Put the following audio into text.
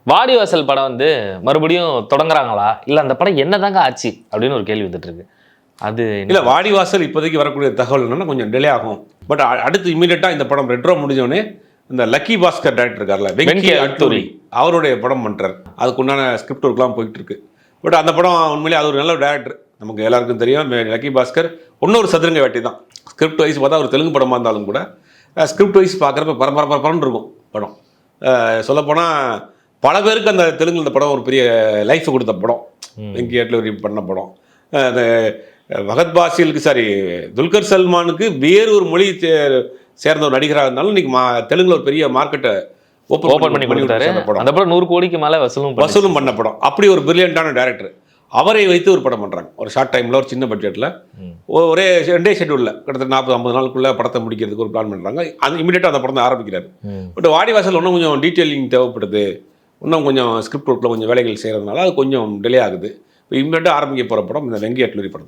வாடிவாசல் படம் வந்து மறுபடியும் தொடங்குறாங்களா இல்லை அந்த படம் என்னதாங்க ஆச்சு அப்படின்னு ஒரு கேள்வி வந்துட்டு இருக்கு. அது இல்லை, வாடிவாசல் இப்போதைக்கு வரக்கூடிய தகவல் என்னன்னா கொஞ்சம் டிலே ஆகும். பட் அடுத்து இமீடியட்டாக இந்த படம் ரெட்ரோ முடிஞ்சோடனே இந்த லக்கி பாஸ்கர் டைரக்டர் இருக்கார்ல, வெங்கி அட்டூரி, அவருடைய படம் பண்ணுறார். அதுக்கு உண்டான ஸ்கிரிப்ட் ஒர்க்லாம் போயிட்டு இருக்கு. பட் அந்த படம் உண்மையிலேயே அது ஒரு நல்ல டேரக்டர், நமக்கு எல்லாருக்கும் தெரியும். லக்கி பாஸ்கர் இன்னொரு சதுரங்க வேட்டி தான். ஸ்கிரிப்ட் வைஸ் பார்த்தா ஒரு தெலுங்கு படமாக இருந்தாலும் கூட ஸ்கிரிப்ட் வைஸ் பார்க்குறப்ப பரபரன்னு இருக்கும் படம். சொல்லப்போனால் பல பேருக்கு அந்த தெலுங்கு இந்த படம் ஒரு பெரிய லைஃப் கொடுத்த படம். வெங்கி அட்டூரி பண்ண படம். அந்த பகத் பாசிலுக்கு துல்கர் சல்மானுக்கு வேறு ஒரு மொழி சேர்ந்த ஒரு நடிகராக இருந்தாலும் இன்னைக்கு தெலுங்குல ஒரு பெரிய மார்க்கெட்டை ஓப்பன் பண்ணி கொடுத்தாரு. அந்த படம் 100 கோடிக்கு மேலே வசூலும் பண்ண படம். அப்படி ஒரு பிரில்லியண்டான டைரக்டர். அவரை வைத்து ஒரு படம் பண்ணுறாங்க ஒரு ஷார்ட் டைமில், ஒரு சின்ன பட்ஜெட்டில், ஒரே 2 ஷெட்யூலில் கிட்டத்தட்ட 40-50 நாளுக்குள்ளே படத்தை முடிக்கிறதுக்கு ஒரு பிளான் பண்ணுறாங்க. அது இமீடியட்டாக அந்த படம் தான் ஆரம்பிக்கிறாரு. பட் வாடிவாசல் இன்னும் கொஞ்சம் டீட்டெயிலிங் தேவைப்படுது, இன்னும் கொஞ்சம் ஸ்கிரிப்ட் ஒர்க்கில் கொஞ்சம் வேலைகள் செய்கிறதுனால அது கொஞ்சம் டிலே ஆகுது. இப்போ இமீடியட்டாக ஆரம்பிக்க போகிற படம் இந்த வெங்கி அட்டூரி படம்.